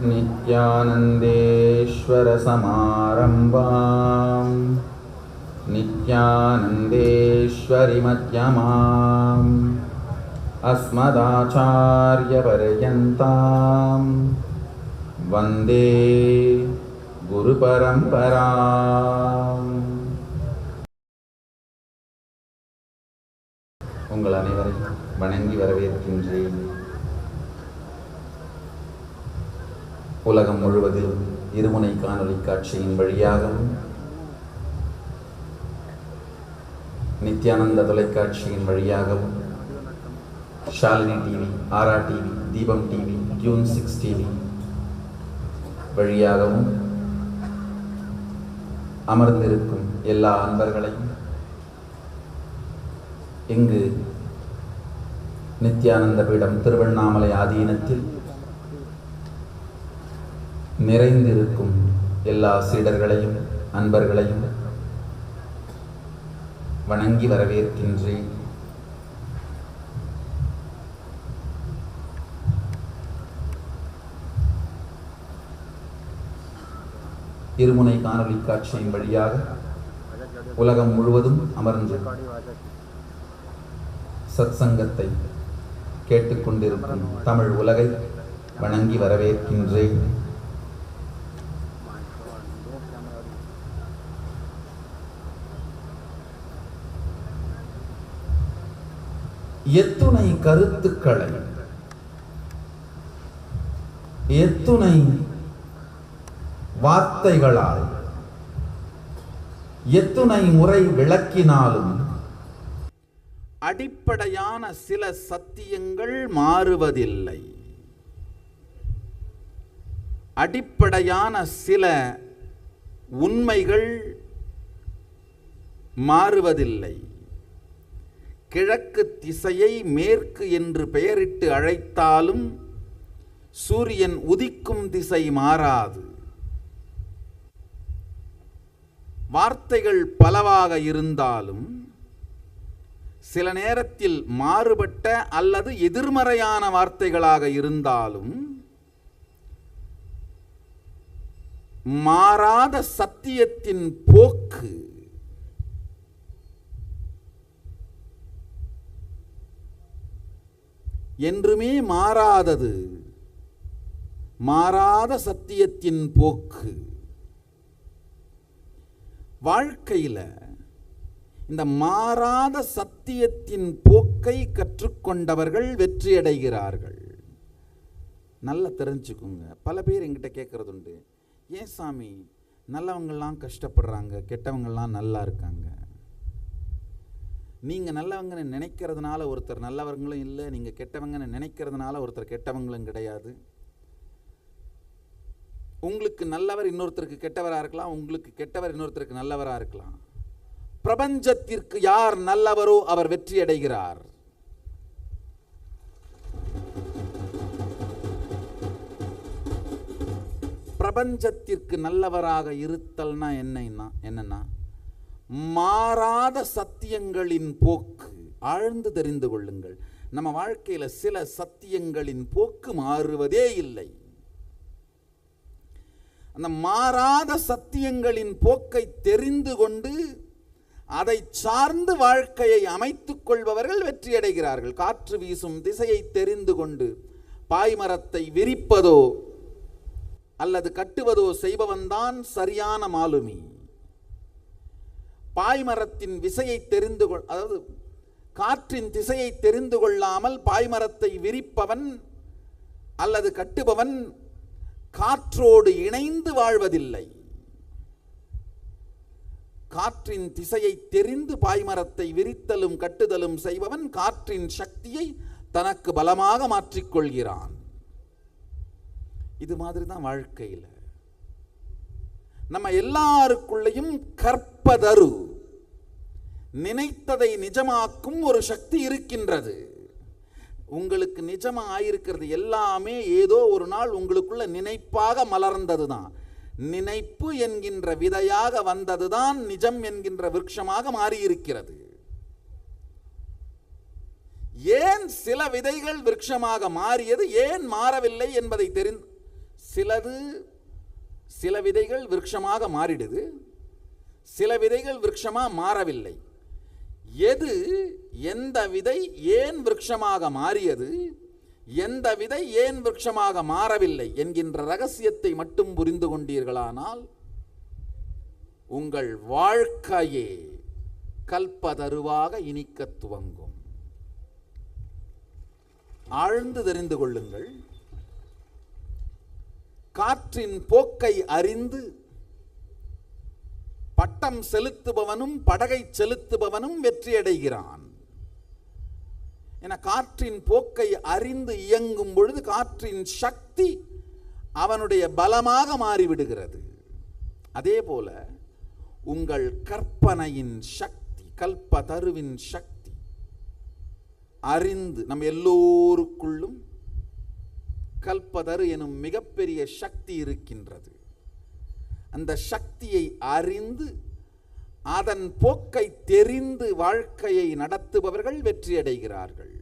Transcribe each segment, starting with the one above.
नित्यानन्देश्वर समारम्भां नित्यानन्देश्वरि मध्यमाम् अस्मदाचार्यपर्यन्तां वन्दे गुरुपरम्पराम्. உங்கள் அனைவரையும் வணங்கி வரவேற்கின்றேன். உலகம் முழுவதிலும் இருமுனை காணொலி காட்சியின் வழியாகவும் நித்யானந்த தொலைக்காட்சியின் வழியாகவும் ஷாலினி டிவி, ஆரா டிவி, தீபம் டிவி, டியூன் 6 டிவி வழியாகவும் அமர்ந்திருக்கும் எல்லா அன்பர்களையும் இங்கு நித்யானந்த பீடம் திருவண்ணாமலை ஆதீனத்தில் நிறைந்திருக்கும் எல்லா சீடர்களையும் அன்பர்களையும் வணங்கி வரவேற்கின்றேன். இருமுனை காணொலி காட்சியின் வழியாக உலகம் முழுவதும் அமர்ந்து சத்சங்கத்தை கேட்டுக்கொண்டிருக்கும் தமிழ் உலகை வணங்கி வரவேற்கின்றேன். எத்துணை கருத்துக்களை எத்துணை வார்த்தைகளால் எத்துணை முறை விளக்கினாலும் அடிப்படையான சில சத்தியங்கள் மாறுவதில்லை. அடிப்படையான சில உண்மைகள் மாறுவதில்லை. கிழக்கு திசையை மேற்கு என்று பெயரிட்டு அழைத்தாலும் சூரியன் உதிக்கும் திசை மாறாது. வார்த்தைகள் பலவாக இருந்தாலும் சில நேரத்தில் மாறுபட்ட அல்லது எதிர்மறையான வார்த்தைகளாக இருந்தாலும் மாறாத சத்தியத்தின் போக்கு என்றுமே மாறாதது. மாறாத சத்தியத்தின் போக்கு. வாழ்க்கையில் இந்த மாறாத சத்தியத்தின் போக்கை கற்றுக்கொண்டவர்கள் வெற்றியடைகிறார்கள். நல்லா தெரிஞ்சுக்குங்க. பல பேர் என்கிட்ட கேட்கறது உண்டு, ஏன் சாமி நல்லவங்கள்லாம் கஷ்டப்படுறாங்க, கெட்டவங்கள்லாம் நல்லா இருக்காங்க? நீங்கள் நல்லவங்கன்னு நினைக்கிறதுனால ஒருத்தர் நல்லவங்களும் இல்லை, நீங்கள் கெட்டவங்கன்னு நினைக்கிறதுனால ஒருத்தர் கெட்டவங்களும் கிடையாது. உங்களுக்கு நல்லவர் இன்னொருத்தருக்கு கெட்டவராக இருக்கலாம், உங்களுக்கு கெட்டவர் இன்னொருத்தருக்கு நல்லவராக இருக்கலாம். பிரபஞ்சத்திற்கு யார் நல்லவரோ அவர் வெற்றி அடைகிறார். பிரபஞ்சத்திற்கு நல்லவராக இருத்தல்னா என்னன்னா மாறாத சத்தியங்களின் போக்கு. ஆழ்ந்து தெரிந்து கொள்ளுங்கள், நம்ம வாழ்க்கையில் சில சத்தியங்களின் போக்கு மாறுவதே இல்லை. அந்த மாறாத சத்தியங்களின் போக்கை தெரிந்து கொண்டு அதை சார்ந்து வாழ்க்கையை அமைத்துக் கொள்பவர்கள் வெற்றியடைகிறார்கள். காற்று வீசும் திசையை தெரிந்து கொண்டு பாய்மரத்தை விரிப்பதோ அல்லது கட்டுவதோ செய்பவன்தான் சரியான மாலுமி. பாய்மரத்தின் விசையை அதாவது காற்றின் திசையை தெரிந்து கொள்ளாமல் பாய்மரத்தை விரிப்பவன் அல்லது கட்டுபவன் காற்றோடு இணைந்து வாழ்வதில்லை. காற்றின் திசையை தெரிந்து பாய்மரத்தை விரித்தலும் கட்டுதலும் செய்பவன் காற்றின் சக்தியை தனக்கு பலமாக மாற்றிக்கொள்கிறான். இது மாதிரி தான் வாழ்க்கையில் நம்ம எல்லாருக்குள்ளேயும் கற்பதரு, நினைத்ததை நிஜமாக்கும் ஒரு சக்தி இருக்கின்றது. உங்களுக்கு நிஜமா ஆயிருக்கிறது எல்லாமே ஏதோ ஒரு நாள் உங்களுக்குள்ள நினைப்பாக மலர்ந்தது தான். நினைப்பு என்கின்ற விதையாக வந்ததுதான் நிஜம் என்கின்ற விருட்சமாக மாறியிருக்கிறது. ஏன் சில விதைகள் விருட்சமாக மாறியது, ஏன் மாறவில்லை என்பதை சில விதைகள் விருட்சமாக மாறிடுது, சில விதைகள் விருட்சமாக மாறவில்லை. எந்த விதை ஏன் விருட்சமாக மாறியது, எந்த விதை ஏன் விருட்சமாக மாறவில்லை என்கின்ற ரகசியத்தை மட்டும் புரிந்து கொண்டீர்களானால் உங்கள் வாழ்க்கையே கல்பதருவாக இனிக்க துவங்கும். ஆழ்ந்து தெரிந்து கொள்ளுங்கள். காற்றின் போக்கை அறிந்து பட்டம் செலுத்துபவனும் படகை செலுத்துபவனும் வெற்றியடைகிறான். என காற்றின் போக்கை அறிந்து இயங்கும் பொழுது காற்றின் சக்தி அவனுடைய பலமாக மாறிவிடுகிறது. அதே போல உங்கள் கற்பனையின் சக்தி, கல்பதருவின் சக்தி அறிந்து, நம்ம எல்லோருக்குள்ளும் கல்பதரு எனும் மிகப்பெரிய சக்தி இருக்கின்றது. அந்த சக்தியை அறிந்து அதன் போக்கை தெரிந்து வாழ்க்கையை நடத்துபவர்கள் வெற்றியடைகிறார்கள்.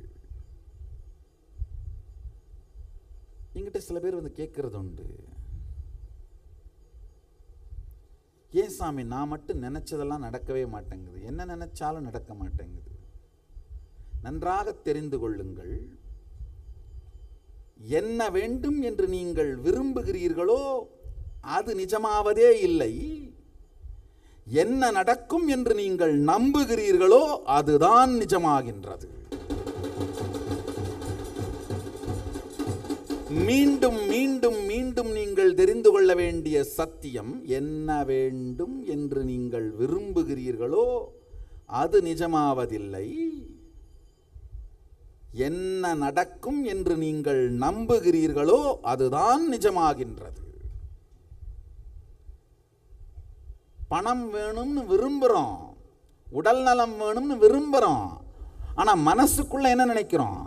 என்கிட்ட சில பேர் வந்து கேட்கறது உண்டு, ஏன் சாமி நான் மட்டும் நினைச்சதெல்லாம் நடக்கவே மாட்டேங்குது, என்ன நினைச்சாலும் நடக்க மாட்டேங்குது. நன்றாக தெரிந்து கொள்ளுங்கள், என்ன வேண்டும் என்று நீங்கள் விரும்புகிறீர்களோ அது நிஜமாவதே இல்லை. என்ன நடக்கும் என்று நீங்கள் நம்புகிறீர்களோ அதுதான் நிஜமாகின்றது. மீண்டும் மீண்டும் மீண்டும் நீங்கள் தெரிந்து கொள்ள வேண்டிய சத்தியம், என்ன வேண்டும் என்று நீங்கள் விரும்புகிறீர்களோ அது நிஜமாவதில்லை. என்ன நடக்கும் என்று நீங்கள் நம்புகிறீர்களோ அதுதான் நிஜமாகின்றது. பணம் வேணும்னு விரும்புகிறோம், உடல் நலம் வேணும்னு விரும்புகிறோம், ஆனால் மனசுக்குள்ள என்ன நினைக்கிறோம்,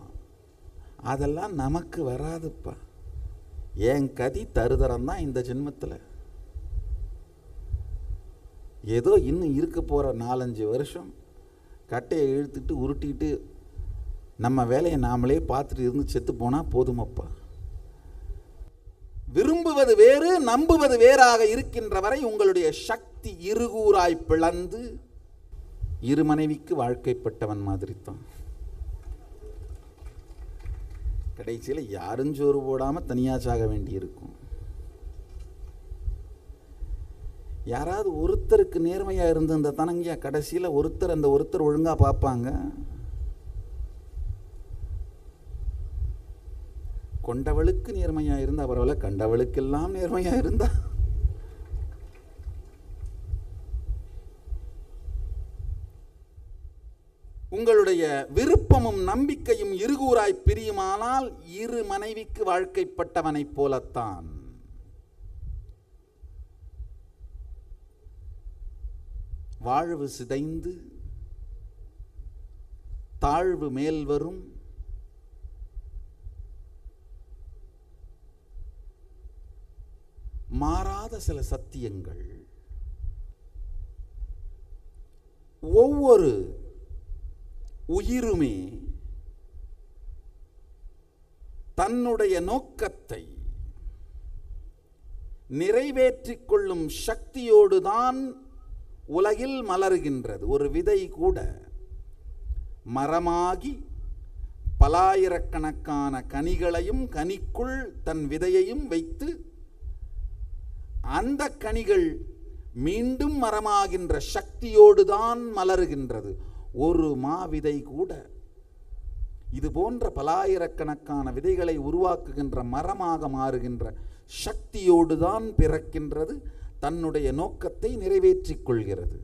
அதெல்லாம் நமக்கு வராதுப்பா, என் கதி தருதரம் தான் இந்த ஜென்மத்தில், ஏதோ இன்னும் இருக்க போகிற 4-5 வருஷம் கட்டையை இழுத்துட்டு உருட்டிட்டு நம்ம வேலையை நாமளே பார்த்துட்டு இருந்து செத்து போனால் போதுமப்பா. விரும்புவது வேறு, நம்புவது வேறாக இருக்கின்ற வரை உங்களுடைய சக்தி இருகூறாய் பிளந்து இரு மனைவிக்கு வாழ்க்கைப்பட்டவன் மாதிரி தான். கடைசியில் யாரும் சோறு போடாமல் தனியாக சாக வேண்டியிருக்கும். யாராவது ஒருத்தருக்கு நேர்மையாக இருந்து அந்த தனங்கியா கடைசியில் அந்த ஒருத்தர் ஒழுங்காக பார்ப்பாங்க. கொண்டவளுக்கு நேர்மையாக இருந்தா பரவாயில்ல, கண்டவளுக்கெல்லாம் நேர்மையாக இருந்தா உங்களுடைய விருப்பமும் நம்பிக்கையும் இருகூறாய் பிரியுமானால் இரு மனைவிக்கு வாழ்க்கைப்பட்டவனைப் போலத்தான். வாழ்வு சிதைந்து தாழ்வு மேல் வரும், மாறாத சில சத்தியங்கள் ஒவ்வொரு உயிருமே தன்னுடைய நோக்கத்தை நிறைவேற்றிக் கொள்ளும் சக்தியோடுதான் உலகில் மலர்கின்றது. ஒரு விதை கூட மரமாகி பலாயிரக்கணக்கான கனிகளையும் கனிக்குள் தன் விதையையும் வைத்து அந்த கனிகள் மீண்டும் மரமாகின்ற சக்தியோடுதான் மலர்கின்றது. ஒரு மாவிதை கூட இது போன்ற பலாயிரக்கணக்கான விதைகளை உருவாக்குகின்ற மரமாக மாறுகின்ற சக்தியோடுதான் பிறக்கின்றது, தன்னுடைய நோக்கத்தை நிறைவேற்றிக் கொள்கிறது.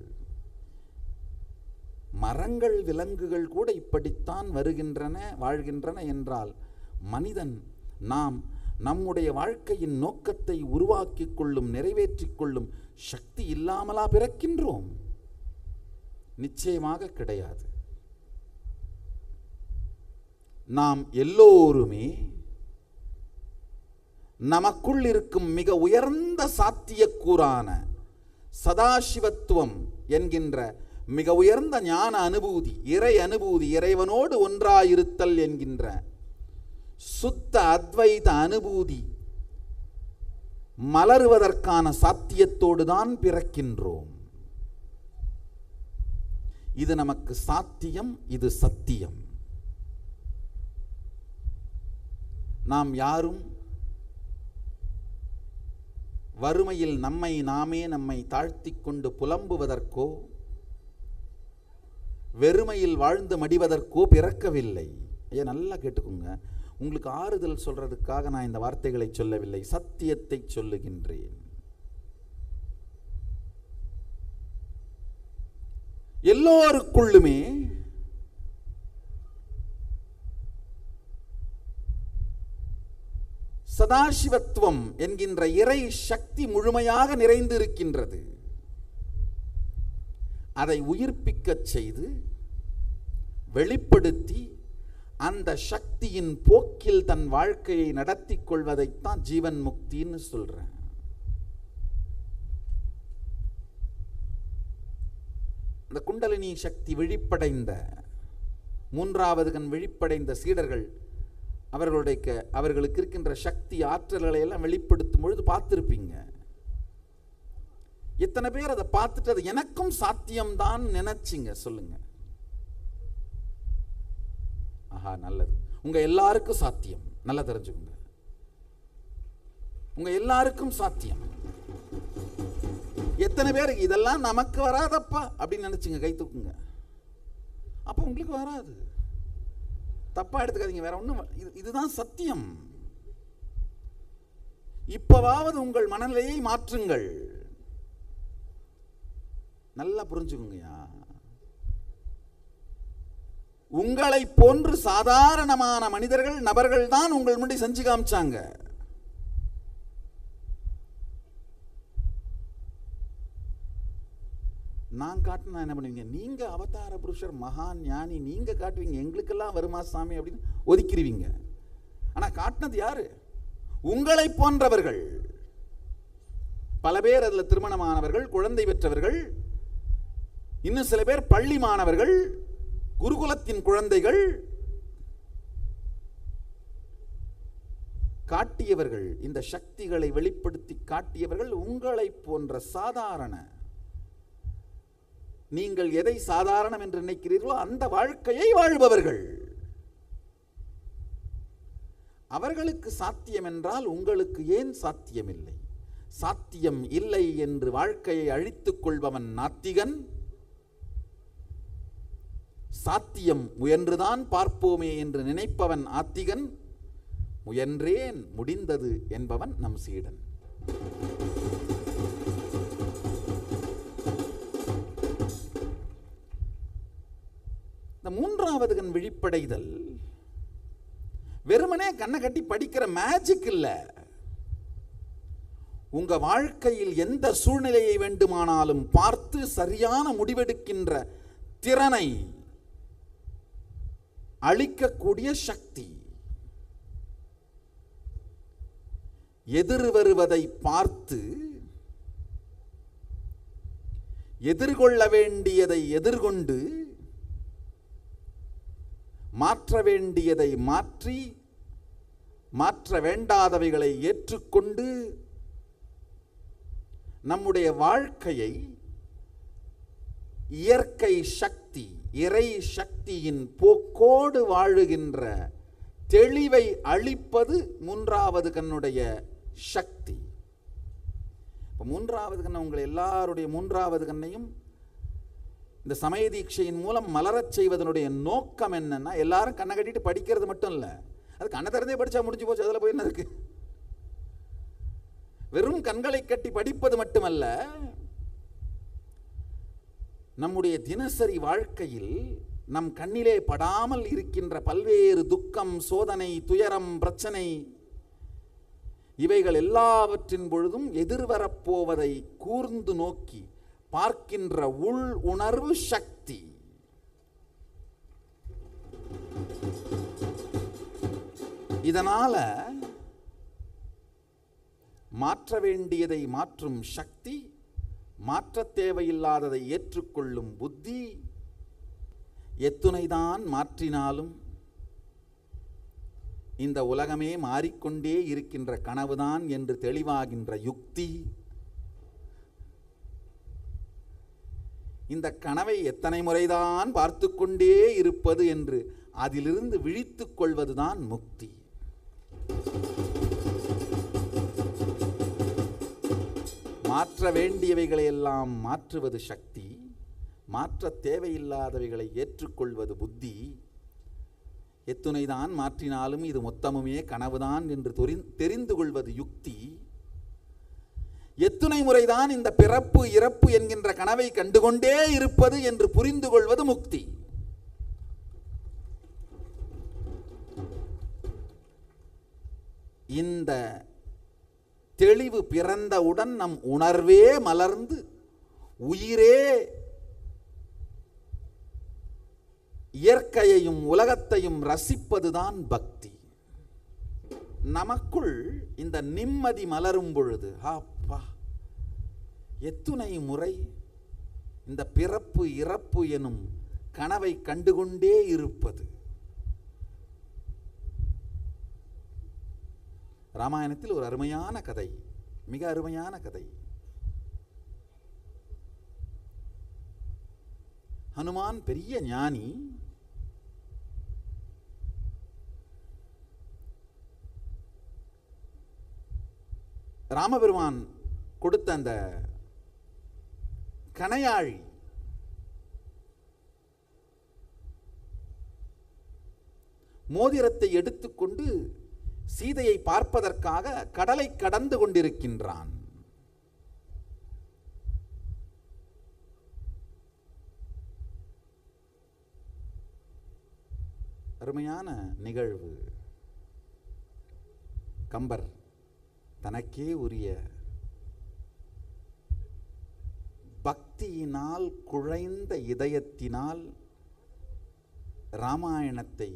மரங்கள் விலங்குகள் கூட இப்படித்தான் வருகின்றன, வாழ்கின்றன என்றால் மனிதன் நாம் நம்முடைய வாழ்க்கையின் நோக்கத்தை உருவாக்கிக் கொள்ளும், நிறைவேற்றிக் கொள்ளும் சக்தி இல்லாமலா பிறக்கின்றோம்? நிச்சயமாக கிடையாது. நாம் எல்லோருமே நமக்குள் இருக்கும் மிக உயர்ந்த சாத்தியக்கூறான சதாசிவத்துவம் என்கின்ற மிக உயர்ந்த ஞான அனுபூதி, இறை அனுபூதி, இறைவனோடு ஒன்றாயிருத்தல் என்கின்ற சுத்த அத்வைத அனுபூதி மலருவதற்கான சாத்தியத்தோடு தான் பிறக்கின்றோம். இது நமக்கு சாத்தியம், இது சத்தியம். நாம் யாரும் வறுமையில் நம்மை தாழ்த்திக் கொண்டு புலம்புவதற்கோ வெறுமையில் வாழ்ந்து மடிவதற்கோ பிறக்கவில்லை. ஐயா, நல்லா கேட்டுக்கோங்க. உங்களுக்கு ஆறுதல் சொல்றதுக்காக நான் இந்த வார்த்தைகளை சொல்லவில்லை, சத்தியத்தை சொல்லுகின்றேன். எல்லோருக்குள்ளுமே சதாசிவத்துவம் என்கின்ற இறை சக்தி முழுமையாக நிறைந்து இருக்கின்றது. அதை உயிர்ப்பிக்கச் செய்து வெளிப்படுத்தி அந்த சக்தியின் போக்கில் தன் வாழ்க்கையை நடத்தி கொள்வதைத்தான் ஜீவன் முக்தின்னு சொல்றேன். அந்த குண்டலினி சக்தி விழிப்படைந்த, மூன்றாவது கண் விழிப்படைந்த சீடர்கள் அவர்களுக்கு இருக்கின்ற சக்தி ஆற்றல்களை எல்லாம் வெளிப்படுத்தும் பொழுது பார்த்திருப்பீங்க. எத்தனை பேர் அதை பார்த்துட்டு அது எனக்கும் சாத்தியம்தான் நினைச்சிங்க? சொல்லுங்க. ஆஹா, நல்லது. உங்க எல்லாருக்கும் சாத்தியம். நல்லா தெரிஞ்சுக்கோங்க, உங்க எல்லாருக்கும் சாத்தியம். எத்தனை பேருக்கு இதெல்லாம் நமக்கு வராதப்பா அப்படின்னு நினைச்சுங்க? கை தூக்குங்க. அப்ப உங்களுக்கு வராது. தப்பா எடுத்துக்காதீங்க, வேற ஒண்ணும். இதுதான் சத்தியம். இப்பவாவது உங்கள் மனநிலையை மாற்றுங்கள். நல்லா புரிஞ்சுக்கோங்கயா. உங்களை போன்று சாதாரணமான மனிதர்கள், நபர்கள் தான் உங்கள் முன்னாடி செஞ்சு காமிச்சாங்க. நான் காட்டினா என்ன பண்ணுவீங்க? நீங்க அவதார புருஷர், மகான் ஞானி, நீங்க காட்டுவீங்க. எங்களுக்கெல்லாம் வருமா சாமி அப்படின்னு ஒதுக்கிடுவீங்க. ஆனா காட்டினது யாரு? உங்களை போன்றவர்கள். பல பேர் அதுல திருமணமானவர்கள், குழந்தை பெற்றவர்கள், இன்னும் சில பேர் பள்ளி மாணவர்கள், குருகுலத்தின் குழந்தைகள். காட்டியவர்கள், இந்த சக்திகளை வெளிப்படுத்தி காட்டியவர்கள் உங்களை போன்ற சாதாரண, நீங்கள் எதை சாதாரணம் என்று நினைக்கிறீர்களோ அந்த வாழ்க்கையை வாழ்பவர்கள். அவர்களுக்கு சாத்தியம் என்றால் உங்களுக்கு ஏன் சாத்தியமில்லை? சாத்தியம் இல்லை என்று வாழ்க்கையை அழித்துக் கொள்பவன் நாத்திகன். சாத்தியம் முயன்றுதான் பார்ப்போமே என்று நினைப்பவன் ஆத்திகன். முயன்றேன், முடிந்தது என்பவன் நம் சீடன். இந்த மூன்றாவது கண் விழிப்படைதல் வெறுமனே கண்ணை கட்டி படிக்கிற மேஜிக் இல்ல. உங்க வாழ்க்கையில் எந்த சூழ்நிலையை வேண்டுமானாலும் பார்த்து சரியான முடிவெடுக்கின்ற திறனை அளிக்கக்கூடிய சக்தி. எதிர் வருவதை பார்த்து எதிர்கொள்ள வேண்டியதை எதிர்கொண்டு, மாற்ற வேண்டியதை மாற்றி, மாற்ற வேண்டாதவைகளை ஏற்றுக்கொண்டு நம்முடைய வாழ்க்கையை இயற்கை சக்தி, இறை சக்தியின் போக்கோடு வாழுகின்ற தெளிவை அளிப்பது மூன்றாவது கண்ணுடைய சக்தி. இப்போ மூன்றாவது கண்ணை, உங்களை எல்லாருடைய மூன்றாவது கண்ணையும் இந்த சமய தீட்சையின் மூலம் மலரச் செய்வதனுடைய நோக்கம் என்னன்னா, எல்லாரும் கண்ணை கட்டிட்டு படிக்கிறது மட்டும் இல்லை. அது கண்ணை திறந்தே படிச்சா முடிஞ்சு போச்சு, அதில் போய் என்ன இருக்கு? வெறும் கண்களை கட்டி படிப்பது மட்டுமல்ல, நம்முடைய தினசரி வாழ்க்கையில் நம் கண்ணிலே படாமல் இருக்கின்ற பல்வேறு துக்கம், சோதனை, துயரம், பிரச்சனை, இவைகள் எல்லாவற்றின் பொழுதும் எதிர்வரப்போவதை கூர்ந்து நோக்கி பார்க்கின்ற உள் உணர்வு சக்தி. இதனால மாற்ற வேண்டியதை மாற்றும் சக்தி, மாற்ற தேவையில்லாததை ஏற்றுக்கொள்ளும் புத்தி. எத்துணைதான் மாற்றினாலும் இந்த உலகமே மாறிக்கொண்டே இருக்கின்ற கனவுதான் என்று தெளிவாகின்ற யுக்தி, இந்த கனவை எத்தனை முறைதான் பார்த்து கொண்டே இருப்பது என்று அதிலிருந்து விழித்துக் கொள்வதுதான் முக்தி. மாற்ற வேண்டியவைகளை எல்லாம் மாற்றுவது சக்தி, மாற்ற தேவையில்லாதவைகளை ஏற்றுக்கொள்வது புத்தி. எத்துணைதான் மாற்றினாலும் இது மொத்தமுமே கனவுதான் என்று தெரிந்து கொள்வது யுக்தி. எத்துணை முறைதான் இந்த பிறப்பு இறப்பு என்கின்ற கனவை கண்டுகொண்டே இருப்பது என்று புரிந்து கொள்வது முக்தி. இந்த தெளிவு பிறந்தவுடன் நம் உணர்வே மலர்ந்து உயிரே இயற்கையையும் உலகத்தையும் ரசிப்பதுதான் பக்தி. நமக்குள் இந்த நிம்மதி மலரும் பொழுது, அப்பா எத்துணை முறை இந்த பிறப்பு இறப்பு எனும் கனவை கண்டுகொண்டே இருப்பது. ராமாயணத்தில் ஒரு அருமையான கதை, மிக அருமையான கதை. ஹனுமான் பெரிய ஞானி. ராமபெருமான் கொடுத்த அந்த கணையாழி மோதிரத்தை எடுத்துக்கொண்டு சீதையை பார்ப்பதற்காக கடலை கடந்து கொண்டிருக்கின்றான். அருமையான நிகழ்வு. கம்பர் தனக்கே உரிய பக்தியினால் குழைந்த இதயத்தினால் ராமாயணத்தை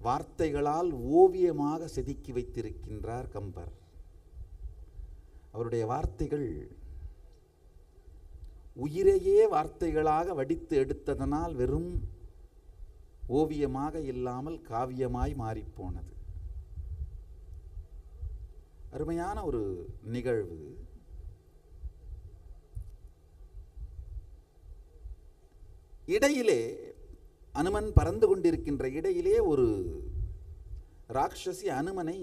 வார்த்தைகளால் ஓவியமாக செதுக்கி வைத்திருக்கின்றார் கம்பர். அவருடைய வார்த்தைகள் உயிரையே வார்த்தைகளாக வடித்து எடுத்ததனால் வெறும் ஓவியமாக இல்லாமல் காவியமாய் மாறிப்போனது. அருமையான ஒரு நிகழ்வு. இடையிலே அனுமன் பறந்து கொண்டிருக்கின்ற இடையிலே ஒரு ராட்சசி அனுமனை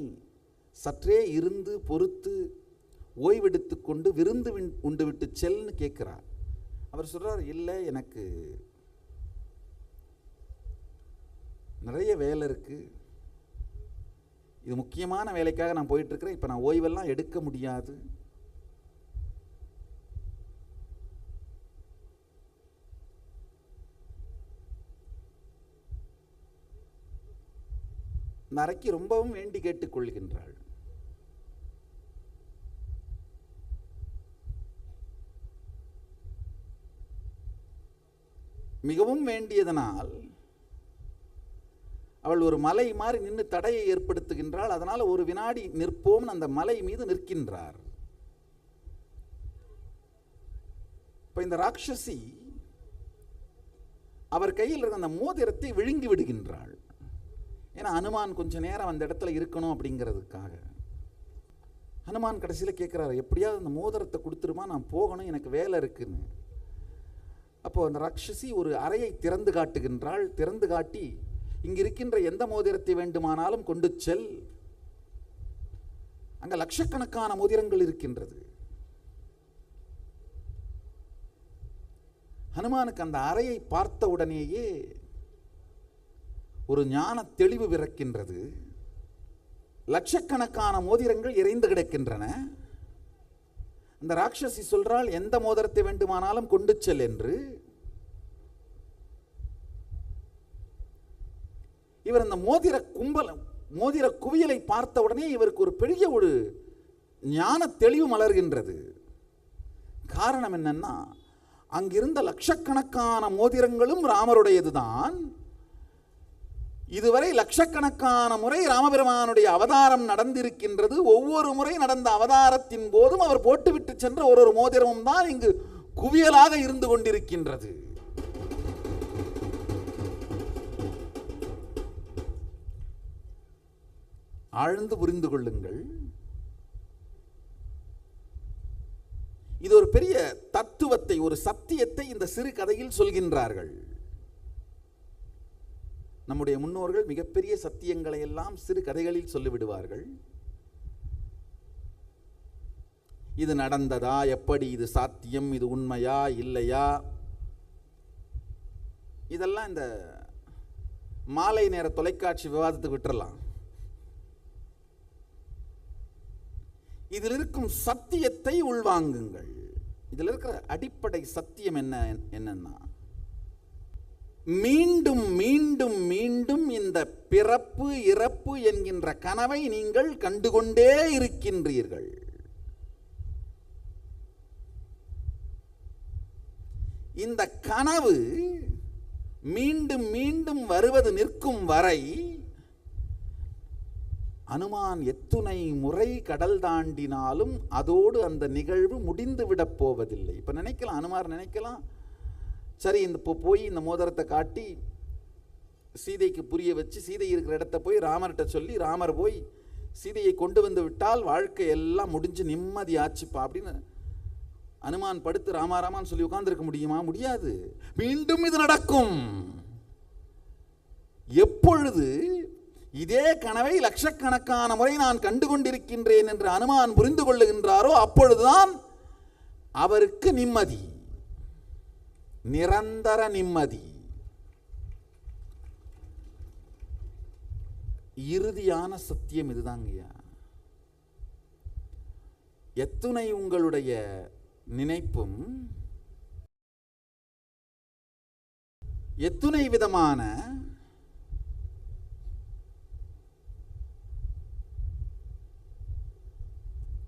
சற்றே இருந்து பொறுத்து ஓய்வெடுத்து கொண்டு விருந்து உண்டு விட்டு செல்னு கேட்கிறார். அவர் சொல்றார், இல்லை எனக்கு நிறைய வேலை இருக்கு, இது முக்கியமான வேலைக்காக நான் போயிட்டு இருக்கிறேன், இப்ப நான் ஓய்வெல்லாம் எடுக்க முடியாது. நரக்கி ரொம்பவும் வேண்டி கேட்டுக் கொள்கின்றாள். மிகவும் வேண்டியதனால் அவள் ஒரு மலை மாதிரி நின்று தடையை ஏற்படுத்துகின்றாள். அதனால ஒரு வினாடி நிற்போம், அந்த மலை மீது நிற்கின்றார். இப்ப இந்த ராட்சசி அவர் கையில் இருந்த அந்த மோதிரத்தை விழுங்கி விடுகின்றாள். ஏன்னா அனுமான் கொஞ்ச நேரம் அந்த இடத்துல இருக்கணும் அப்படிங்கிறதுக்காக. ஹனுமான் கடைசியில் கேட்குறாரு, எப்படியாவது அந்த மோதிரத்தை கொடுத்துருமா, நான் போகணும், எனக்கு வேலை இருக்குன்னு. அப்போ அந்த ராட்சசி ஒரு அறையை திறந்து காட்டுகின்றாள். திறந்து காட்டி, இங்கு இருக்கின்ற எந்த மோதிரத்தை வேண்டுமானாலும் கொண்டு செல். அங்க லட்சக்கணக்கான மோதிரங்கள் இருக்கின்றது. ஹனுமானுக்கு அந்த அறையை பார்த்த உடனேயே ஒரு ஞான தெளிவு பிறக்கின்றது. லட்சக்கணக்கான மோதிரங்கள் இறைந்து கிடக்கின்றன. அந்த ராட்சசி சொல்றாள், எந்த மோதிரத்தை வேண்டுமானாலும் கொண்டு செல் என்று. இவர் அந்த மோதிர குவியலை பார்த்த உடனே இவருக்கு ஒரு பெரிய ஒரு ஞான தெளிவு மலர்கின்றது. காரணம் என்னன்னா, அங்கிருந்த லட்சக்கணக்கான மோதிரங்களும் ராமருடையதுதான். இதுவரை லட்சக்கணக்கான முறை ராமபெருமானுடைய அவதாரம் நடந்திருக்கின்றது. ஒவ்வொரு முறை நடந்த அவதாரத்தின் போதும் அவர் போட்டுவிட்டு சென்ற ஒரு மோதிரமும் தான் இங்கு குவியலாக இருந்து கொண்டிருக்கின்றது. ஆழ்ந்து புரிந்து கொள்ளுங்கள். இது ஒரு பெரிய தத்துவத்தை, ஒரு சத்தியத்தை இந்த சிறு கதையில் சொல்கின்றார்கள். நம்முடைய முன்னோர்கள் மிகப்பெரிய சத்தியங்களை எல்லாம் சிறு கதைகளில் சொல்லிவிடுவார்கள். இது நடந்ததா, எப்படி, இது சாத்தியம், இது உண்மையா இல்லையா, இதெல்லாம் இந்த மாலை நேர தொலைக்காட்சி விவாதத்துக்கு விட்டுறலாம். இதில் இருக்கும் சத்தியத்தை உள்வாங்குங்கள். இதில் இருக்கிற அடிப்படை சத்தியம் என்னன்னா, மீண்டும் மீண்டும் மீண்டும் இந்த பிறப்பு இறப்பு என்கின்ற கனவை நீங்கள் கண்டுகொண்டே இருக்கின்றீர்கள். இந்த கனவு மீண்டும் மீண்டும் வருவது நிற்கும் வரை அனுமான் எத்துணை முறை கடல் தாண்டினாலும் அதோடு அந்த நிகழ்வு முடிந்து விடப் போவதில்லை. இப்ப நினைக்கலாம், அனுமார் நினைக்கலாம், சரி இந்த போய் இந்த மோதிரத்தை காட்டி சீதைக்கு புரிய வச்சு, சீதை இருக்கிற இடத்த போய் ராமர்கிட்ட சொல்லி, ராமர் போய் சீதையை கொண்டு வந்து விட்டால் வாழ்க்கை எல்லாம் முடிஞ்சு நிம்மதி ஆச்சுப்பா அப்படின்னு அனுமான் படுத்து ராமாராமான்னு சொல்லி உட்கார்ந்திருக்க முடியுமா? முடியாது. மீண்டும் இது நடக்கும். எப்பொழுது இதே கனவை லட்சக்கணக்கான முறை நான் கண்டுகொண்டிருக்கின்றேன் என்று அனுமான் புரிந்து கொள்ளுகின்றாரோ அப்பொழுதுதான் அவருக்கு நிம்மதி, நிரந்தர நிம்மதி. இறுதியான சத்தியம் இதுதாங்கய்யா. எத்துணை உங்களுடைய நினைப்பும் எத்துணை விதமான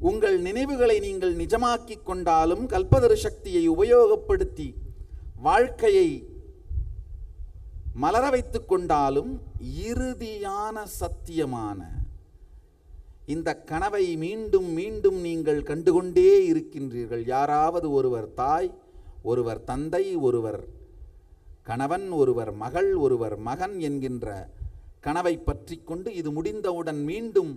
உங்கள் நினைவுகளை நீங்கள் நிஜமாக்கிக் கொண்டாலும், கல்பதரு சக்தியை உபயோகப்படுத்தி வாழ்க்கையை மலர வைத்துக் கொண்டாலும், இறுதியான சத்தியமான இந்த கனவை மீண்டும் மீண்டும் நீங்கள் கண்டுகொண்டே இருக்கின்றீர்கள். யாராவது ஒருவர் தாய், ஒருவர் தந்தை, ஒருவர் கணவன், ஒருவர் மகள், ஒருவர் மகன் என்கின்ற கனவை பற்றி கொண்டு இது முடிந்தவுடன் மீண்டும்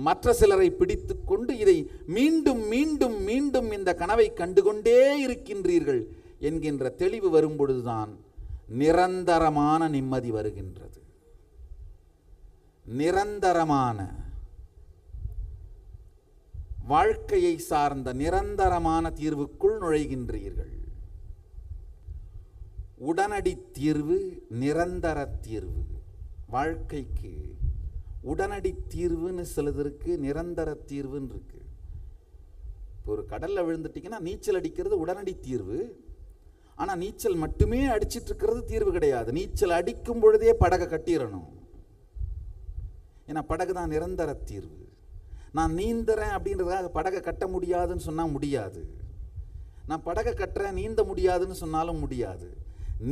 மற்ற சிலரை பிடித்து கொண்டு இதை மீண்டும் மீண்டும் மீண்டும் இந்த கனவை கண்டுகொண்டே இருக்கின்றீர்கள் என்கின்ற தெளிவு வரும்பொழுதுதான் நிரந்தரமான நிம்மதி வருகின்றது. நிரந்தரமான வாழ்க்கையை சார்ந்த நிரந்தரமான தீர்வுக்குள் நுழைகின்றீர்கள். உடனடி தீர்வு, நிரந்தர தீர்வு. வாழ்க்கைக்கு உடனடி தீர்வுன்னு சிலது இருக்கு, நிரந்தர தீர்வுன்னு இருக்கு. இப்போ ஒரு கடல்ல விழுந்துட்டீங்கன்னா நீச்சல் அடிக்கிறது உடனடி தீர்வு. ஆனா நீச்சல் மட்டுமே அடிச்சிட்டு இருக்கிறது தீர்வு கிடையாது. நீச்சல் அடிக்கும் பொழுதே படகை கட்டிடணும். ஏன்னா படகு தான் நிரந்தர தீர்வு. நான் நீந்துறேன் அப்படின்றதுக்காக படகை கட்ட முடியாதுன்னு சொன்னா முடியாது. நான் படகை கட்டுறேன் நீந்த முடியாதுன்னு சொன்னாலும் முடியாது.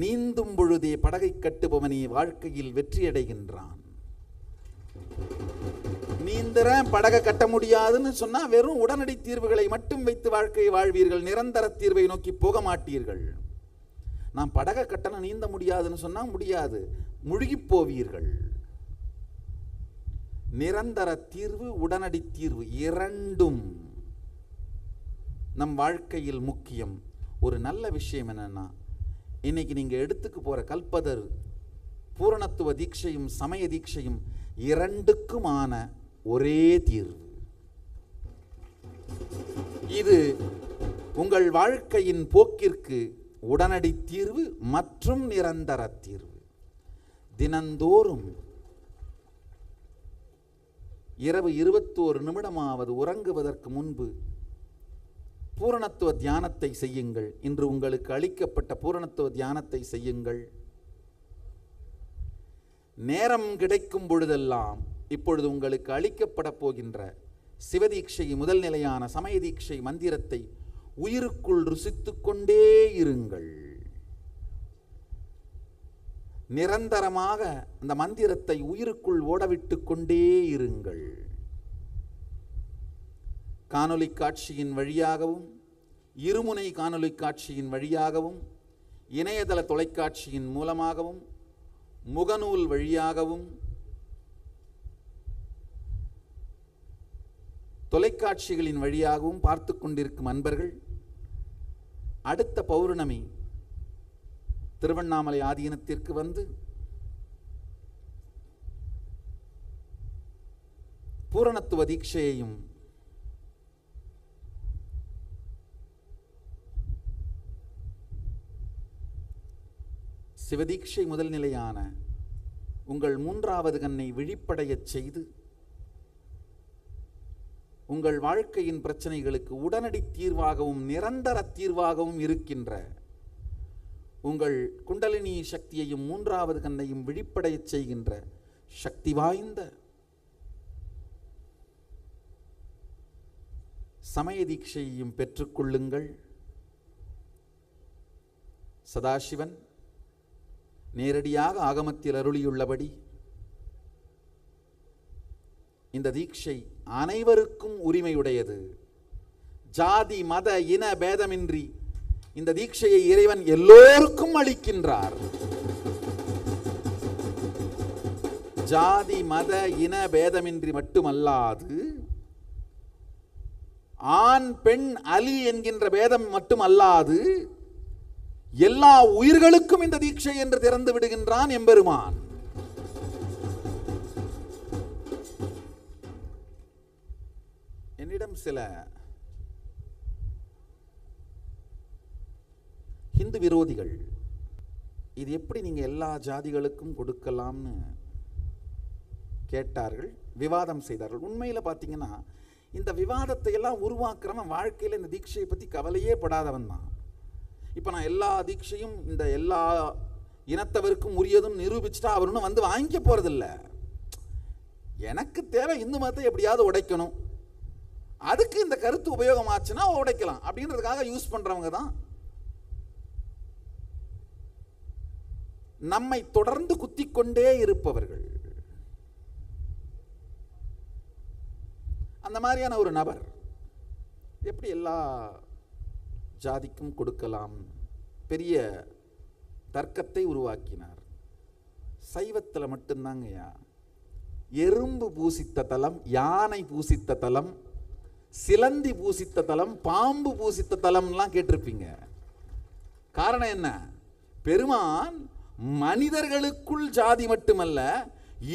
நீந்தும் பொழுதே படகை கட்டுபவனே வாழ்க்கையில் வெற்றி அடைகின்றான். நீந்துறேன் படகை கட்ட முடியாதுன்னு சொன்னா வெறும் உடனடி தீர்வுகளை மட்டும் வைத்து வாழ்க்கையை வாழ்வீர்கள். நிரந்தர தீர்வை நோக்கி போக மாட்டீர்கள். நான் படகை கட்டணும் நீந்த முடியாதுன்னு சொன்னா முடியாது, முழுகி போவீர்கள். நிரந்தர தீர்வு, உடனடி தீர்வு இரண்டும் நம் வாழ்க்கையில் முக்கியம். ஒரு நல்ல விஷயம் என்னன்னா, இன்னைக்கு நீங்க எடுத்துக்கு போற கல்பதர் பூரணத்துவ தீட்சையும் சமய தீட்சையும் இரண்டுக்குமான ஒரே தீர்வு. இது உங்கள் வாழ்க்கையின் போக்கிற்கு உடனடி தீர்வு மற்றும் நிரந்தர தீர்வு. தினந்தோறும் இரவு 21 நிமிடமாவது உறங்குவதற்கு முன்பு பூரணத்துவ தியானத்தை செய்யுங்கள். இன்று உங்களுக்கு அளிக்கப்பட்ட பூரணத்துவ தியானத்தை செய்யுங்கள். நேரம் கிடைக்கும் பொழுதெல்லாம் இப்பொழுது உங்களுக்கு அளிக்கப்பட போகின்ற சிவதீட்சை முதல் நிலையான சமய தீட்சை மந்திரத்தை உயிருக்குள் ருசித்துக் கொண்டே இருங்கள். நிரந்தரமாக அந்த மந்திரத்தை உயிருக்குள் ஓடவிட்டு கொண்டே இருங்கள். காணொளி காட்சியின் வழியாகவும், இருமுனை காணொளி காட்சியின் வழியாகவும், இணையதள தொலைக்காட்சியின் மூலமாகவும், முகநூல் வழியாகவும், தொலைக்காட்சிகளின் வழியாகவும் பார்த்து கொண்டிருக்கும் அன்பர்கள், அடுத்த பௌர்ணமி திருவண்ணாமலை ஆதீனத்திற்கு வந்து பூரணத்துவ தீட்சையையும் சிவதீட்சை முதல் நிலையான உங்கள் மூன்றாவது கண்ணை விழிப்படையச் செய்து உங்கள் வாழ்க்கையின் பிரச்சனைகளுக்கு உடனடி தீர்வாகவும் நிரந்தர தீர்வாகவும் இருக்கின்ற உங்கள் குண்டலினி சக்தியையும் மூன்றாவது கண்ணையும் விழிப்படையச் செய்கின்ற சக்தி வாய்ந்த சமய தீட்சையையும் பெற்றுக்கொள்ளுங்கள். சதாசிவன் நேரடியாக ஆகமத்தில் அருளியுள்ளபடி இந்த தீட்சை அனைவருக்கும் உரிமையுடையது. ஜாதி மத இன பேதமின்றி இந்த தீட்சையை இறைவன் எல்லோருக்கும் அளிக்கின்றார். ஜாதி மத இன பேதமின்றி மட்டுமல்லாது, ஆண் பெண் அலி என்கின்ற பேதம் மட்டுமல்லாது, எல்லா உயிர்களுக்கும் இந்த தீட்சை என்று திறந்து விடுகின்றான் எம்பெருமான். என்னிடம் சில ஹிந்து விரோதிகள் இது எப்படி நீங்க எல்லா ஜாதிகளுக்கும் கொடுக்கலாம்னு கேட்டார்கள், விவாதம் செய்தார்கள். உண்மையில பாத்தீங்கன்னா இந்த விவாதத்தை எல்லாம் உருவாக்குறவன் வாழ்க்கையில இந்த தீட்சையை பத்தி கவலையே படாதவன் தான். இப்ப நான் எல்லா தீட்சையும் இந்த எல்லா இனத்தவருக்கும் உரியதும் நிரூபிச்சுட்டா அவர் ஒன்றும் வந்து வாங்கிக்க போறதில்லை. எனக்கு தேவை இந்து மதத்தை எப்படியாவது உடைக்கணும், அதுக்கு இந்த கருத்து உபயோகமாச்சுன்னா உடைக்கலாம் அப்படின்றதுக்காக யூஸ் பண்றவங்க தான் நம்மை தொடர்ந்து குத்திக் கொண்டே இருப்பவர்கள். அந்த மாதிரியான ஒரு நபர் எப்படி எல்லா ஜாதிக்கும் கொடுக்கலாம் பெரிய தர்க்கத்தை உருவாக்கினார். சைவத்தில் மட்டும்தாங்கய்யா எறும்பு பூசித்த தலம், யானை பூசித்த தலம், சிலந்தி பூசித்த தலம், பாம்பு பூசித்த தலம்லாம் கேட்டிருப்பீங்க. காரணம் என்ன? பெருமான் மனிதர்களுக்குள் ஜாதி மட்டுமல்ல,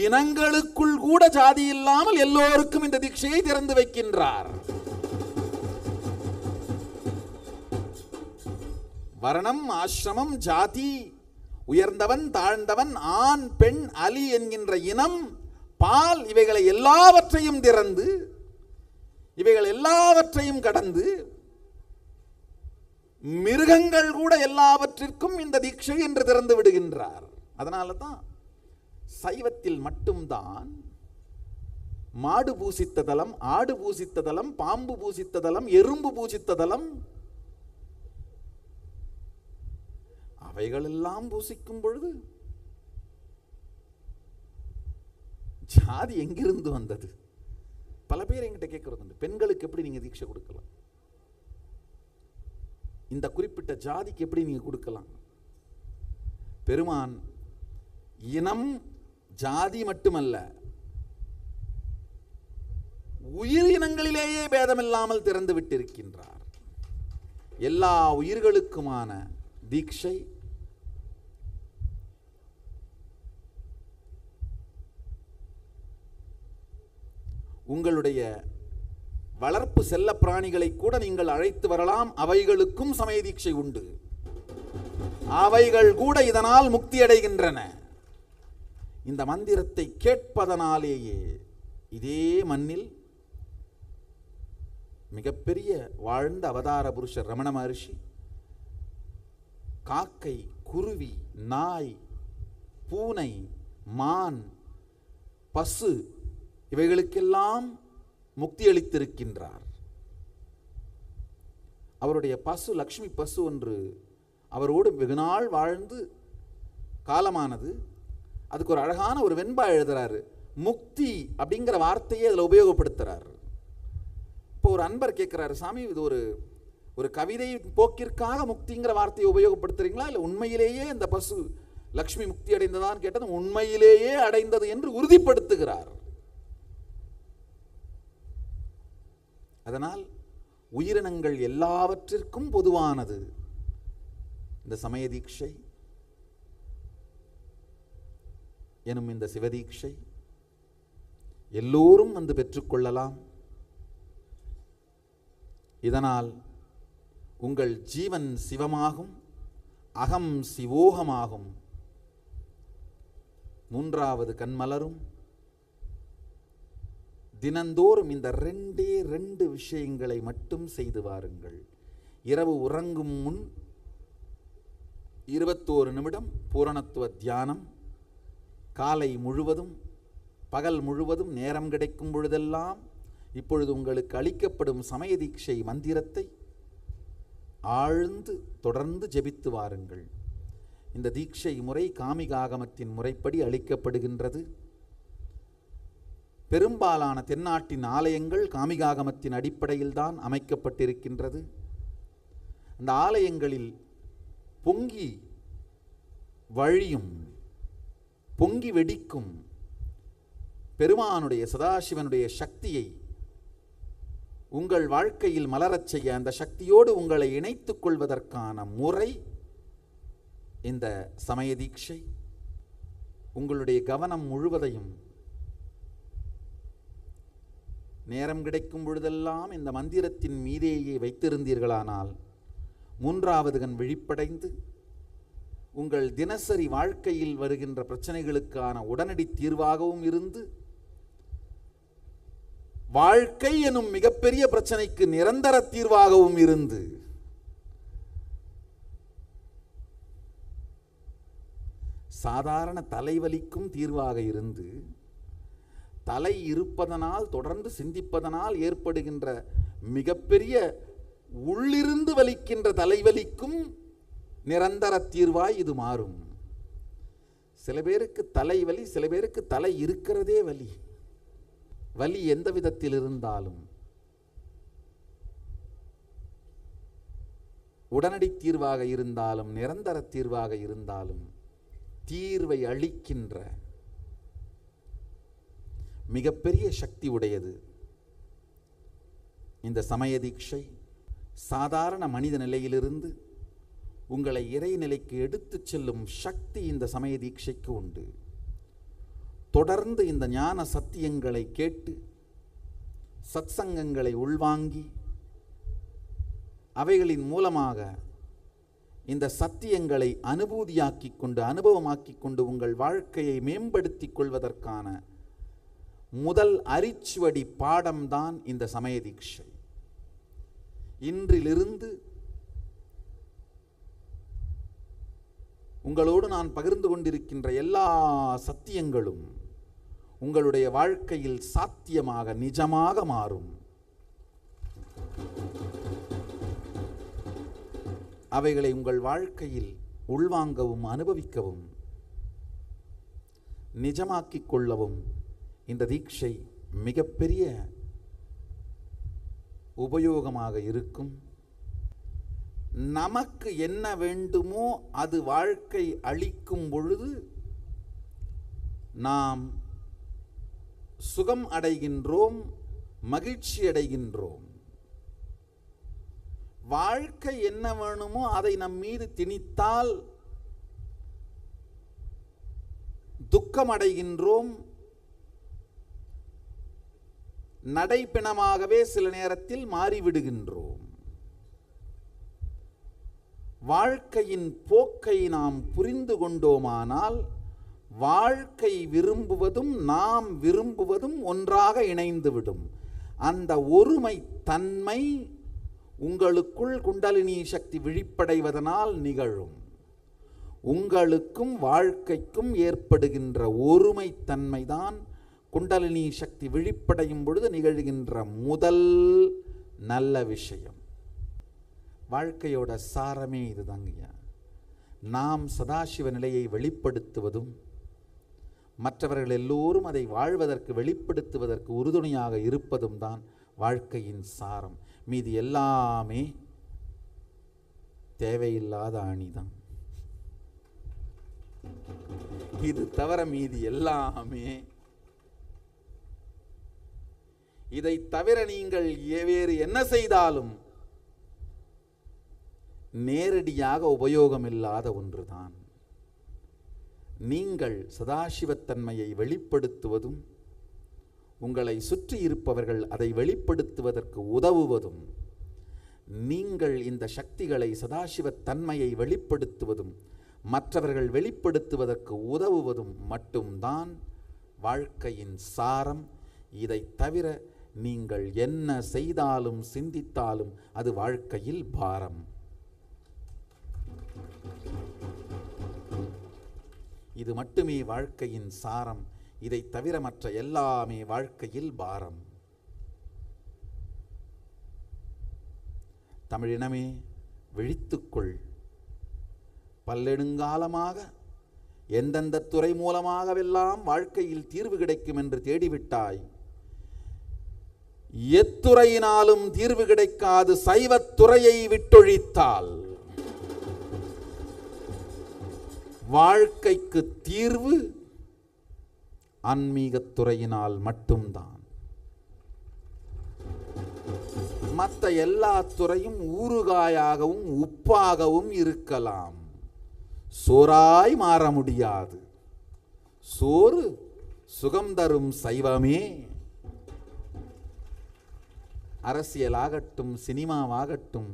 இனங்களுக்குள் கூட ஜாதி இல்லாமல் எல்லோருக்கும் இந்த தீட்சையை திறந்து வைக்கின்றார். வர்ணம், ஆசிரமம், ஜாதி, உயர்ந்தவன் தாழ்ந்தவன், ஆண் பெண் அலி என்கின்ற இனம், பால், இவைகளை எல்லாவற்றையும் திறந்து, இவைகள் எல்லாவற்றையும் கடந்து, மிருகங்கள் கூட எல்லாவற்றிற்கும் இந்த தீட்சை என்று திறந்து விடுகின்றார். அதனால தான் சைவத்தில் மட்டும்தான் மாடு பூசித்த தலம், ஆடு பூசித்த தலம், பாம்பு பூசித்த தலம், எறும்பு பூசித்த தலம், அவைகளெல்லாம் பூசிக்கும் பொழுது ஜாதி எங்கிருந்து வந்தது? பல பேர் என்கிட்ட கேட்கறது, பெண்களுக்கு எப்படி நீங்க தீட்சை கொடுக்கலாம், இந்த குறிப்பிட்ட ஜாதிக்கு எப்படி நீங்க கொடுக்கலாம்? பெருமான் இனம் ஜாதி மட்டுமல்ல, உயிரினங்களிலேயே பேதமில்லாமல் திறந்து விட்டிருக்கின்றார். எல்லா உயிர்களுக்குமான தீட்சை உங்களுடைய வளர்ப்பு செல்ல பிராணிகளை கூட நீங்கள் அழைத்து வரலாம், அவைகளுக்கும் சமய தீட்சை உண்டு. அவைகள் கூட இதனால் முக்தி அடைகின்றன. இந்த மந்திரத்தை கேட்பதனாலேயே இதே மண்ணில் மிகப்பெரிய வாழ்ந்த அவதார புருஷர் ரமண மகர்ஷி காக்கை, குருவி, நாய், பூனை, மான், பசு இவைகளுக்கெல்லாம் முக்தி அளித்திருக்கின்றார். அவருடைய பசு, லக்ஷ்மி பசு ஒன்று அவரோடு வெகுநாள் வாழ்ந்து காலமானது. அதுக்கு ஒரு அழகான ஒரு வெண்பா எழுதுறாரு. முக்தி அப்படிங்கிற வார்த்தையை அதில் உபயோகப்படுத்துறார். இப்போ ஒரு அன்பர் கேட்கிறாரு, சாமி இது ஒரு கவிதை போக்கிற்காக முக்திங்கிற வார்த்தையை உபயோகப்படுத்துறீங்களா, இல்லை உண்மையிலேயே இந்த பசு லக்ஷ்மி முக்தி அடைந்ததான்னு கேட்டது உண்மையிலேயே அடைந்தது என்று உறுதிப்படுத்துகிறார். அதனால் உயிரினங்கள் எல்லாவற்றிற்கும் பொதுவானது இந்த சமய தீட்சை எனும் இந்த சிவதீட்சை. எல்லோரும் வந்து பெற்றுக்கொள்ளலாம். இதனால் உங்கள் ஜீவன் சிவமாகும், அகம் சிவோகமாகும். மூன்றாவது கண்மலரும். தினந்தோறும் இந்த 2 விஷயங்களை மட்டும் செய்து வாருங்கள். இரவு உறங்கும் முன் 21 நிமிடம் பூரணத்துவ தியானம். காலை முழுவதும் பகல் முழுவதும் நேரம் கிடைக்கும் பொழுதெல்லாம் இப்பொழுது உங்களுக்கு அளிக்கப்படும் சமய தீட்சை மந்திரத்தை ஆழ்ந்து தொடர்ந்து ஜெபித்து வாருங்கள். இந்த தீட்சை முறை காமிகாகமத்தின் முறைப்படி அளிக்கப்படுகின்றது. பெரும்பாலான தென்னாட்டின் ஆலயங்கள் காமிகாகமத்தின் அடிப்படையில் தான் அமைக்கப்பட்டிருக்கின்றது. அந்த ஆலயங்களில் பொங்கி வழியும் பொங்கி வெடிக்கும் பெருமானுடைய சதாசிவனுடைய சக்தியை உங்கள் வாழ்க்கையில் மலரச் செய்ய, அந்த சக்தியோடு உங்களை இணைத்துக் கொள்வதற்கான முறை இந்த சமய தீட்சை. உங்களுடைய கவனம் முழுவதையும் நேரம் கிடைக்கும் பொழுதெல்லாம் இந்த மந்திரத்தின் மீதேயே வைத்திருந்தீர்களானால் மூன்றாவது கண் விழிப்படைந்து உங்கள் தினசரி வாழ்க்கையில் வருகின்ற பிரச்சனைகளுக்கான உடனடி தீர்வாகவும் இருந்து, வாழ்க்கை எனும் மிகப்பெரிய பிரச்சனைக்கு நிரந்தர தீர்வாகவும் இருந்து, சாதாரண தலைவலிக்கும் தீர்வாக இருந்து, தலை இருப்பதனால் தொடர்ந்து சிந்திப்பதனால் ஏற்படுகின்ற மிகப்பெரிய உள்ளிருந்து வலிக்கின்ற தலைவலிக்கும் நிரந்தர தீர்வாய் இது மாறும். சில பேருக்கு தலைவலி, சில பேருக்கு தலை இருக்கிறதே வலி. வலி எந்த விதத்தில் இருந்தாலும் உடனடி தீர்வாக இருந்தாலும் நிரந்தர தீர்வாக இருந்தாலும் தீர்வை அளிக்கின்ற மிகப்பெரிய சக்தி உடையது இந்த சமய தீட்சை. சாதாரண மனித நிலையிலிருந்து உங்களை இறைநிலைக்கு எடுத்துச் செல்லும் சக்தி இந்த சமய தீட்சைக்கு உண்டு. தொடர்ந்து இந்த ஞான சத்தியங்களை கேட்டு சத்சங்கங்களை உள்வாங்கி அவைகளின் மூலமாக இந்த சத்தியங்களை அனுபூதியாக்கிக் கொண்டு அனுபவமாக்கிக் கொண்டு உங்கள் வாழ்க்கையை மேம்படுத்திக் கொள்வதற்கான முதல் அரிச்சுவடி பாடம்தான் இந்த சமய தீட்சை. இன்றிலிருந்து உங்களோடு நான் பகிர்ந்து கொண்டிருக்கின்ற எல்லா சத்தியங்களும் உங்களுடைய வாழ்க்கையில் சாத்தியமாக நிஜமாக மாறும். அவைகளை உங்கள் வாழ்க்கையில் உள்வாங்கவும் அனுபவிக்கவும் நிஜமாக்கிக் கொள்ளவும் இந்த தீட்சை மிகப்பெரிய உபயோகமாக இருக்கும். நமக்கு என்ன வேண்டுமோ அது வாழ்க்கை அளிக்கும் பொழுது நாம் சுகம் அடைகின்றோம், மகிழ்ச்சி அடைகின்றோம். வாழ்க்கை என்ன வேணுமோ அதை நம் மீது திணித்தால் துக்கம் அடைகின்றோம். நடைப்பிணமாகவே சில நேரத்தில் மாறிவிடுகின்றோம். வாழ்க்கையின் போக்கை நாம் புரிந்து கொண்டோமானால் வாழ்க்கை விரும்புவதும் நாம் விரும்புவதும் ஒன்றாக இணைந்துவிடும். அந்த ஒருமை தன்மை உங்களுக்குள் குண்டலினி சக்தி விழிப்படைவதனால் நிகழும். உங்களுக்கும் வாழ்க்கைக்கும் ஏற்படுகின்ற ஒருமை தன்மைதான் குண்டலினி சக்தி விழிப்படையும் பொழுது நிகழ்கின்ற முதல் நல்ல விஷயம். வாழ்க்கையோட சாரமே இதுதாங்கய்யா. நாம் சதாசிவ நிலையை வெளிப்படுத்துவதும் மற்றவர்கள் எல்லோரும் அதை வாழ்வதற்கு வெளிப்படுத்துவதற்கு உறுதுணையாக இருப்பதும் தான் வாழ்க்கையின் சாரம். மீதி எல்லாமே தேவையில்லாத அணிதான். இது தவிர மீதி எல்லாமே இதை தவிர நீங்கள் வேறு என்ன செய்தாலும் நேரடியாக உபயோகமில்லாத ஒன்றுதான். நீங்கள் சதாசிவத்தன்மையை வெளிப்படுத்துவதும் உங்களை சுற்றி இருப்பவர்கள் அதை வெளிப்படுத்துவதற்கு உதவுவதும், நீங்கள் இந்த சக்திகளை சதாசிவத்தன்மையை வெளிப்படுத்துவதும் மற்றவர்கள் வெளிப்படுத்துவதற்கு உதவுவதும் மட்டும்தான் வாழ்க்கையின் சாரம். இதை தவிர நீங்கள் என்ன செய்தாலும் சிந்தித்தாலும் அது வாழ்க்கையில் பாரம். இது மட்டுமே வாழ்க்கையின் சாரம். இதை தவிர மற்ற எல்லாமே வாழ்க்கையில் பாரம். தமிழினமே விழித்துக்கொள். பல்லெடுங்காலமாக எந்தெந்த துறை மூலமாகவெல்லாம் வாழ்க்கையில் தீர்வு கிடைக்கும் என்று தேடிவிட்டாய். எத்துறையினாலும் தீர்வு கிடைக்காது சைவத்துறையை விட்டொழித்தால் வாழ்க்கைக்கு தீர்வு ஆன்மீகத்துறையினால் மட்டும்தான். மற்ற எல்லா துறையும் ஊறுகாயாகவும் உப்பாகவும் இருக்கலாம், சோறாய் மாற முடியாது. சோறு சுகம் தரும் சைவமே. அரசியலாகட்டும், சினிமாவாகட்டும்,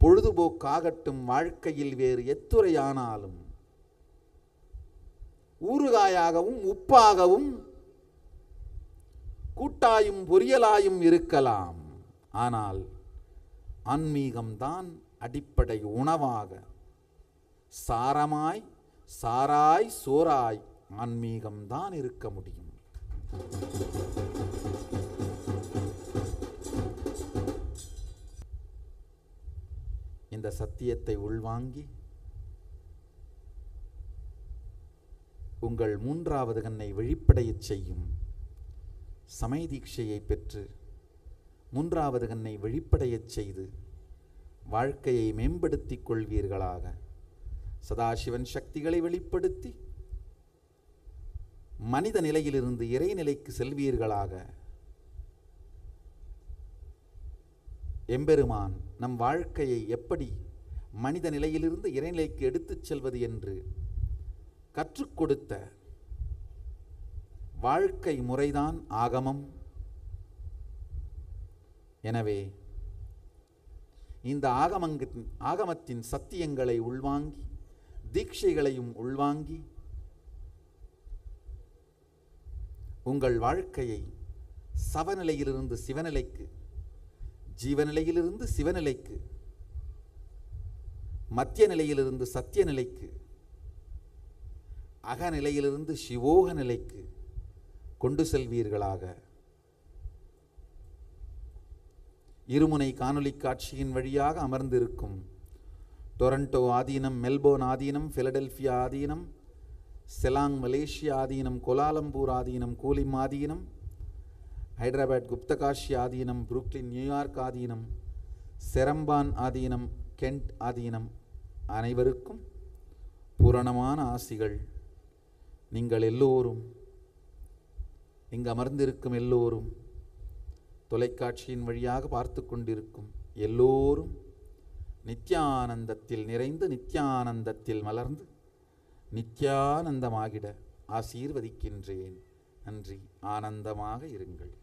பொழுதுபோக்காகட்டும், வாழ்க்கையில் வேறு எத்துறையானாலும் ஊறுகாயாகவும் உப்பாகவும் கூட்டாயும் பொரியலாயும் இருக்கலாம். ஆனால் ஆன்மீகம்தான் அடிப்படை உணவாக, சாரமாய் சாராய் சோராய் ஆன்மீகம்தான் இருக்க முடியும். இந்த சத்தியத்தை உள்வாங்கி உங்கள் மூன்றாவது கண்ணை விழிப்படையச் செய்யும் சமய தீட்சையை பெற்று மூன்றாவது கண்ணை விழிப்படையச் செய்து வாழ்க்கையை மேம்படுத்திக் கொள்வீர்களாக. சதாசிவன் சக்திகளை வெளிப்படுத்தி மனித நிலையிலிருந்து இறைநிலைக்கு செல்வீர்களாக. எம்பெருமான் நம் வாழ்க்கையை எப்படி மனித நிலையிலிருந்து இறைநிலைக்கு எடுத்துச் செல்வது என்று கற்றுக் கொடுத்த வாழ்க்கை முறைதான் ஆகமம். எனவே இந்த ஆகமத்தின் சத்தியங்களை உள்வாங்கி, தீட்சைகளையும் உள்வாங்கி, உங்கள் வாழ்க்கையை சவநிலையிலிருந்து சிவநிலைக்கு, ஜீவநிலையிலிருந்து சிவநிலைக்கு, மத்திய நிலையிலிருந்து சத்திய நிலைக்கு, அகநிலையிலிருந்து சிவோக நிலைக்கு கொண்டு செல்வீர்களாக. இருமுனை காணொலி காட்சியின் வழியாக அமர்ந்திருக்கும் டொரண்டோ ஆதீனம், மெல்போர்ன் ஆதீனம், பிலடெல்பியா ஆதீனம், செலாங் மலேசியா ஆதீனம், கோலாலம்பூர் ஆதீனம், கூலிம் ஆதீனம், ஹைதராபாத் குப்தகாஷி ஆதீனம், புரூக்லின் நியூயார்க் ஆதீனம், செரம்பான் ஆதீனம், கென்ட் ஆதீனம் அனைவருக்கும் பூரணமான ஆசிகள். நீங்கள் எல்லோரும், இங்கு அமர்ந்திருக்கும் எல்லோரும், தொலைக்காட்சியின் வழியாக பார்த்து கொண்டிருக்கும் எல்லோரும் நித்யானந்தத்தில் நிறைந்து, நித்யானந்தத்தில் மலர்ந்து, நித்யானந்தமாகிட ஆசீர்வதிக்கின்றேன். நன்றி. ஆனந்தமாக இருங்கள்.